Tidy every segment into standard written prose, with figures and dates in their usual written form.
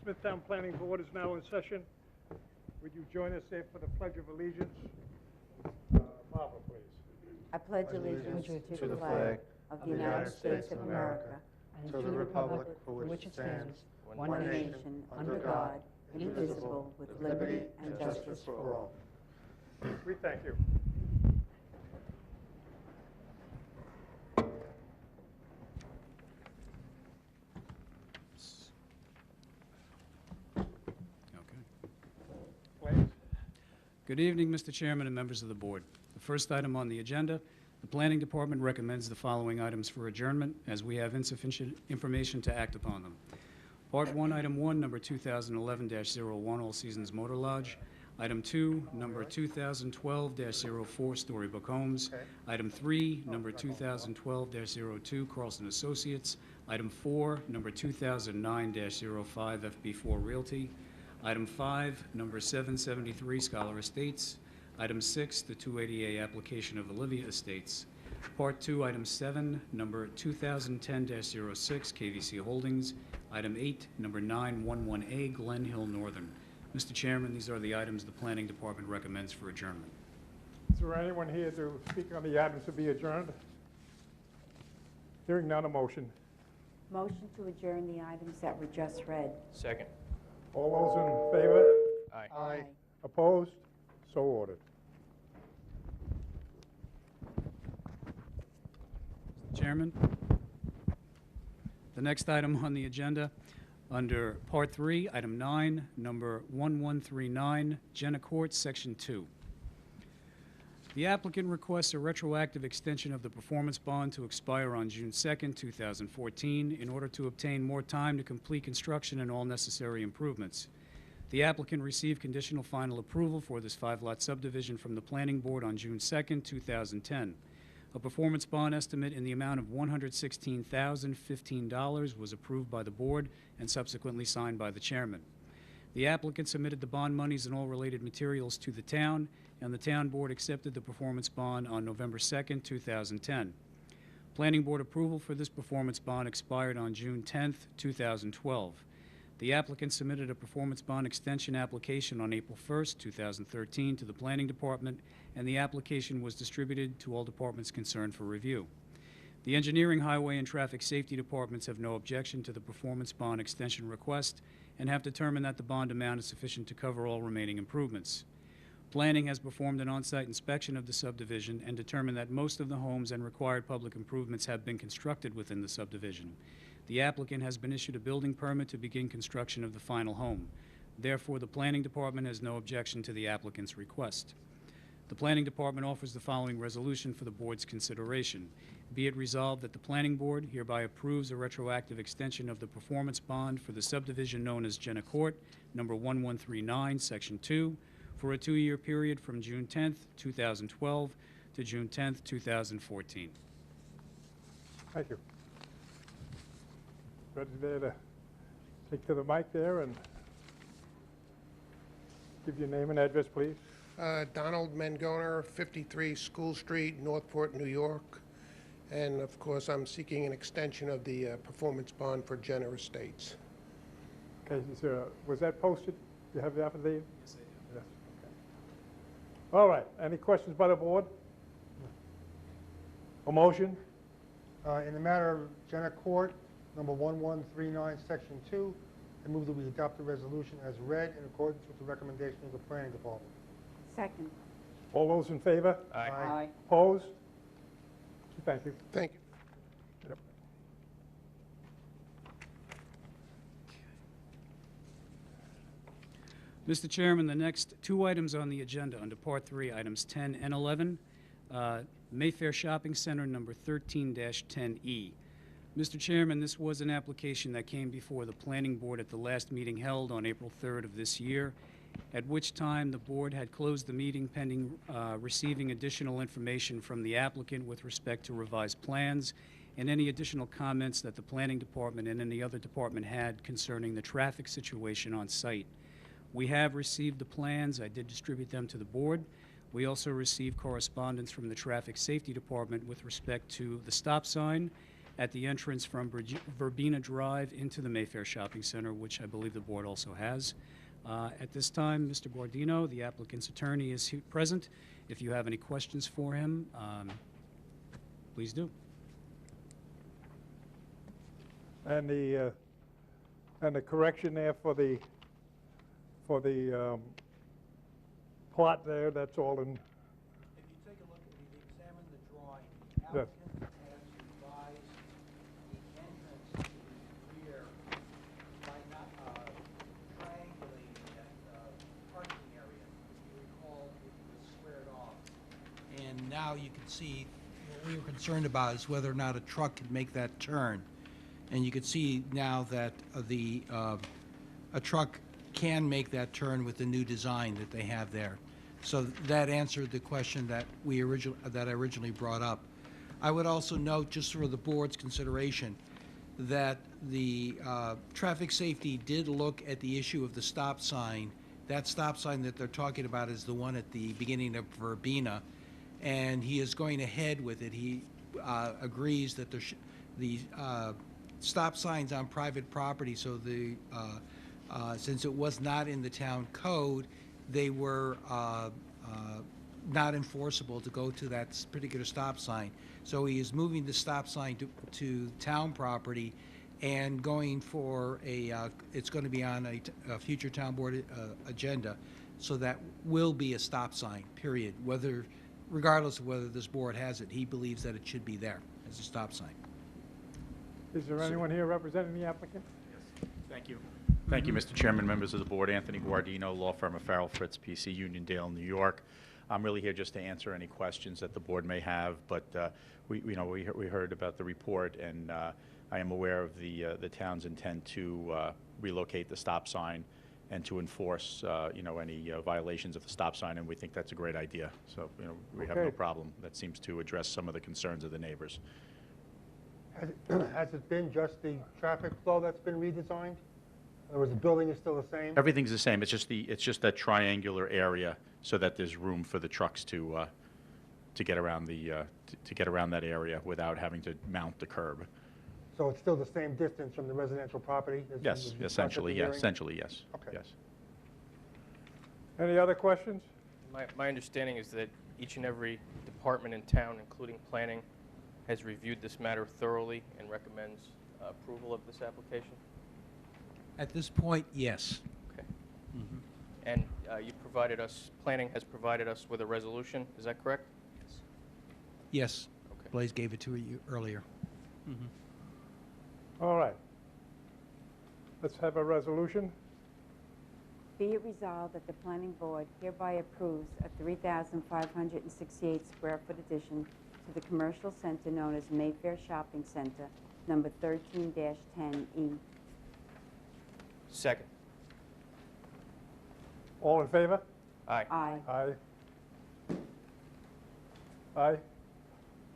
Smithtown Planning Board is now in session. Would you join us there for the Pledge of Allegiance? Barbara, please. I pledge allegiance to the flag of the United States of America and to the republic for which it stands, one nation, under God, indivisible, with liberty and justice for all. We thank you. Good evening, Mr. Chairman and members of the board. The first item on the agenda, the Planning Department recommends the following items for adjournment, as we have insufficient information to act upon them. Part 1, Item 1, number 2011-01, All Seasons Motor Lodge. Item 2, number 2012-04, Storybook Homes. Item 3, number 2012-02, Carlson Associates. Item 4, number 2009-05, FB4 Realty. Item 5, number 773, Scholar Estates. Item 6, the 280A application of Olivia Estates. Part 2, Item 7, number 2010-06, KVC Holdings. Item 8, number 911A, Glen Hill Northern. Mr. Chairman, these are the items the Planning Department recommends for adjournment. Is there anyone here to speak on the items to be adjourned? Hearing none, a motion. Motion to adjourn the items that were just read. Second. All those in favor? Aye. Aye. Opposed? So ordered. Chairman, the next item on the agenda, under Part 3, Item 9, number 1139, Jenna Court, Section 2. The applicant requests a retroactive extension of the performance bond to expire on June 2nd, 2014, in order to obtain more time to complete construction and all necessary improvements. The applicant received conditional final approval for this 5-lot subdivision from the Planning Board on June 2nd, 2010. A performance bond estimate in the amount of $116,015 was approved by the board and subsequently signed by the chairman. The applicant submitted the bond monies and all related materials to the town, and the town board accepted the performance bond on November 2nd, 2010. Planning board approval for this performance bond expired on June 10th, 2012. The applicant submitted a performance bond extension application on April 1st, 2013 to the Planning Department, and the application was distributed to all departments concerned for review. The Engineering, Highway, and Traffic Safety Departments have no objection to the performance bond extension request and have determined that the bond amount is sufficient to cover all remaining improvements. Planning has performed an on-site inspection of the subdivision and determined that most of the homes and required public improvements have been constructed within the subdivision. The applicant has been issued a building permit to begin construction of the final home. Therefore, the Planning Department has no objection to the applicant's request. The Planning Department offers the following resolution for the board's consideration. Be it resolved that the Planning Board hereby approves a retroactive extension of the performance bond for the subdivision known as Jenna Court, number 1139, Section 2, for a 2-year period from June 10th, 2012 to June 10th, 2014. Thank you. Ready there to take to the mic there and give your name and address, please. Donald Mangona, 53 School Street, Northport, New York. And of course, I'm seeking an extension of the performance bond for Jenner Estates. Okay, was that posted? Do you have the affidavit? Yes, I do. Yes, okay. All right, any questions by the board? A motion? In the matter of Jenna Court, number 1139, Section 2, I move that we adopt the resolution as read in accordance with the recommendation of the Planning Department. Second. All those in favor? Aye. Aye. Opposed? Thank you. Thank you. Yep. Mr. Chairman, the next 2 items on the agenda under Part 3, Items 10 and 11, Mayfair Shopping Center, number 13-10E. Mr. Chairman, this was an application that came before the Planning Board at the last meeting held on April 3rd of this year, at which time the board had closed the meeting pending receiving additional information from the applicant with respect to revised plans and any additional comments that the Planning Department and any other department had concerning the traffic situation on site. We have received the plans. I did distribute them to the board. We also received correspondence from the Traffic Safety Department with respect to the stop sign, at the entrance from Verbena Drive into the Mayfair Shopping Center, which I believe the board also has. At this time, Mr. Guardino, the applicant's attorney, is present. If you have any questions for him, please do. And the correction there for the plot there, that's all in, If you take a look, if you examine the drawing, the Yes. applicant has revised the entrance to the rear by not triangulating that parking area. If you recall, it was squared off. And now you can see, what we were concerned about is whether or not a truck could make that turn. And you can see now that a truck can make that turn with the new design that they have there. So that answered the question that I originally brought up. I would also note, just for the board's consideration, that the traffic safety did look at the issue of the stop sign. That stop sign that they're talking about is the one at the beginning of Verbena, and he is going ahead with it. He agrees that the stop signs on private property, so since it was not in the town code, they were not enforceable to go to that particular stop sign. So he is moving the stop sign to town property and going for it's going to be on a future town board agenda. So that will be a stop sign, period. Regardless of whether this board has it, he believes that it should be there as a stop sign. is there anyone here representing the applicant? Thank you. Thank you, Mr. Chairman, members of the board. Anthony Guardino, law firm of Farrell Fritz, PC, Uniondale, New York. I'm really here just to answer any questions that the board may have, but we heard about the report, and I am aware of the town's intent to relocate the stop sign and to enforce, any violations of the stop sign, and we think that's a great idea. So, we have no Okay. problem. That seems to address some of the concerns of the neighbors. Has it been just the traffic flow that's been redesigned? In other words, the building is still the same? Everything's the same. It's just that triangular area so that there's room for the trucks to get around to get around that area without having to mount the curb. So it's still the same distance from the residential property? as Yes, you discussed at essentially, the yes. hearing? Essentially, yes. Okay. Yes. Any other questions? My understanding is that each and every department in town, including planning, has reviewed this matter thoroughly and recommends approval of this application. At this point, yes. Okay. And planning has provided us with a resolution, is that correct? Yes. Okay. Blaze gave it to you earlier. All right. Let's have a resolution. Be it resolved that the planning board hereby approves a 3,568 square foot addition to the commercial center known as Mayfair Shopping Center, number 13-10E. Second. All in favor? Aye. Aye. Aye. Aye.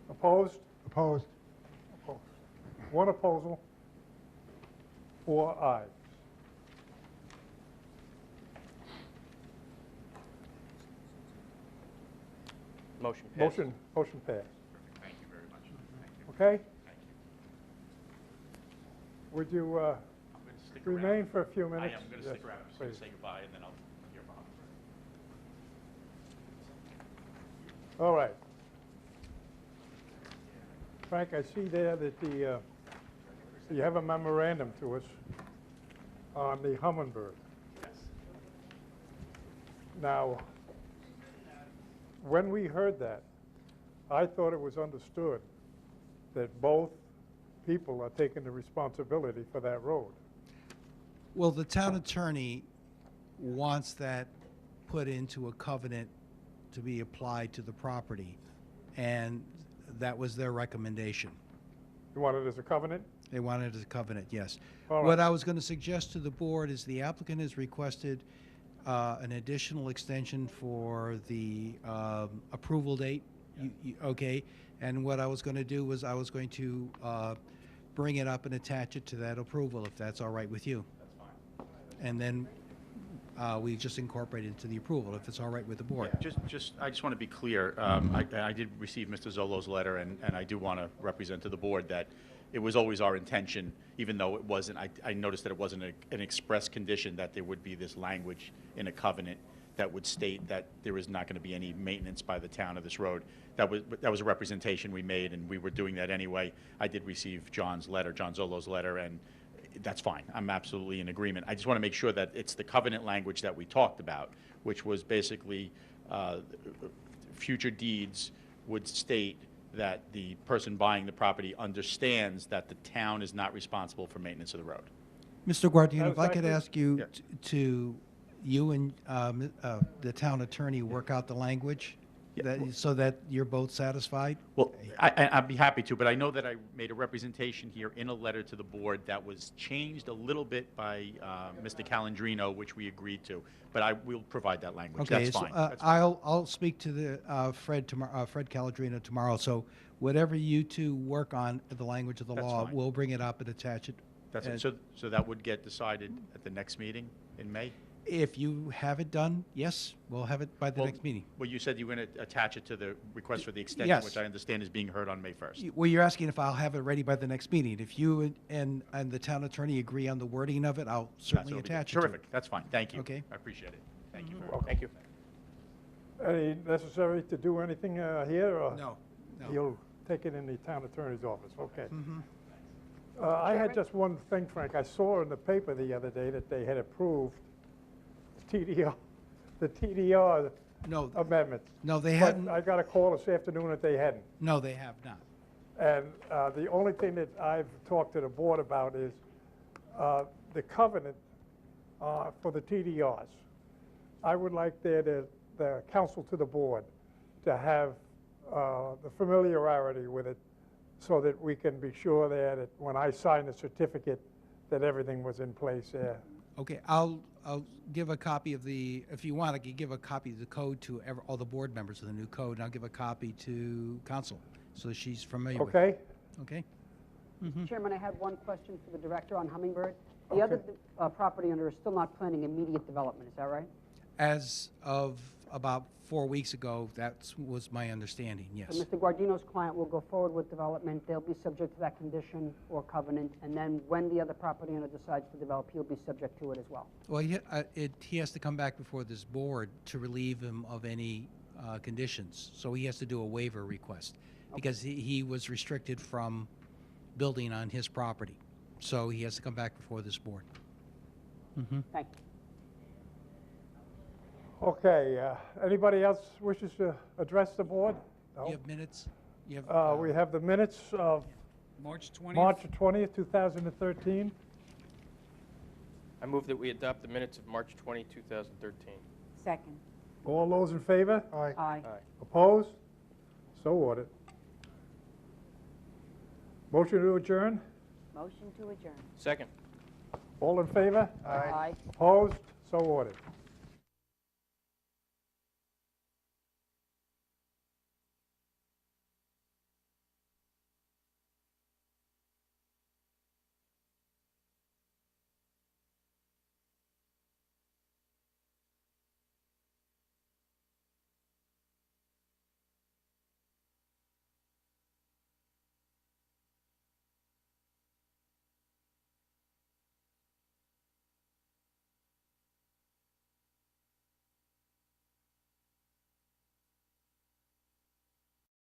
Opposed? Opposed? One opposal, 4 ayes. Motion passed. Motion passed. Thank you very much. Thank you. Okay? Thank you. Would you I'm going to stick around. remain for a few I minutes? am going to Yes, stick around. I'm just going to please. say goodbye, and then I'll hear from him. All right. Frank, I see there that you have a memorandum to us on the Hummingbird. Yes. Now, when we heard that, I thought it was understood that both people are taking the responsibility for that road. Well, the town attorney wants that put into a covenant to be applied to the property, and that was their recommendation. You want it as a covenant? They wanted it as a covenant, yes. All right. What I was going to suggest to the board is the applicant has requested an additional extension for the approval date. Okay, and what I was going to do was I was going to bring it up and attach it to that approval, if that's all right with you. That's fine. And then we just incorporate it into the approval, if it's all right with the board. I just want to be clear. I did receive Mr. Zolo's letter, and I do want to represent to the board that it was always our intention, even though it wasn't, I noticed that it wasn't an express condition, that there would be this language in a covenant that would state that there is not going to be any maintenance by the town of this road. That was a representation we made, and we were doing that anyway. I did receive John's letter, John Zolo's letter, and that's fine. I'm absolutely in agreement. I just want to make sure that it's the covenant language that we talked about, which was basically future deeds would state that the person buying the property understands that the town is not responsible for maintenance of the road. Mr. Guardino, if I Exactly. could ask you Yeah. to, you and the town attorney work out the language so that you're both satisfied? Well, I'd be happy to, but I know that I made a representation here in a letter to the board that was changed a little bit by Mr. Calandrino, which we agreed to, but I will provide that language. Okay, That's so fine. That's fine. I'll speak to the Fred Calandrino tomorrow. So whatever you two work on, the language of the That's law, fine. we'll bring it up and attach it. That's And it. So that would get decided at the next meeting in May? If you have it done, yes, we'll have it by the Well- next meeting. Well, you said you were going to attach it to the request for the extension, Yes. which I understand is being heard on May 1st. Well, you're asking if I'll have it ready by the next meeting. If you and the town attorney agree on the wording of it, I'll certainly That's what we attach did. it to it. Terrific. That's fine. Thank you. Okay. I appreciate it. Thank you. Thank you. Any necessary to do anything here, or? No, no. You'll take it in the town attorney's office, okay. Mhm. I had just one thing, Frank. I saw in the paper the other day that they had approved the TDR No, amendments. no, they But hadn't. I got a call this afternoon that they hadn't. No, they have not. And the only thing that I've talked to the board about is the covenant for the TDRs. I would like the counsel to the board to have the familiarity with it so that we can be sure there that when I sign the certificate, that everything was in place there. Okay, I'll give a copy of the, if you want, I can give a copy of the code to all the board members of the new code, and I'll give a copy to council, so she's familiar with it. Okay? Okay? Chairman, I had one question for the director on Hummingbird. The other property owner is still not planning immediate development, is that right? As of about 4 weeks ago, that was my understanding, So yes. Mr. Guardino's client will go forward with development, they'll be subject to that condition or covenant, and then when the other property owner decides to develop, he'll be subject to it as well. Well, he has to come back before this board to relieve him of any conditions, so he has to do a waiver request, because he was restricted from building on his property, so he has to come back before this board. Thank you. Okay, anybody else wishes to address the board? No? You have minutes? You have, We have the minutes of March 20th? March 20th, 2013. I move that we adopt the minutes of March 20, 2013. Second. All those in favor? Aye. Aye. Aye. Opposed? So ordered. Motion to adjourn? Motion to adjourn. Second. All in favor? Aye. Opposed? So ordered.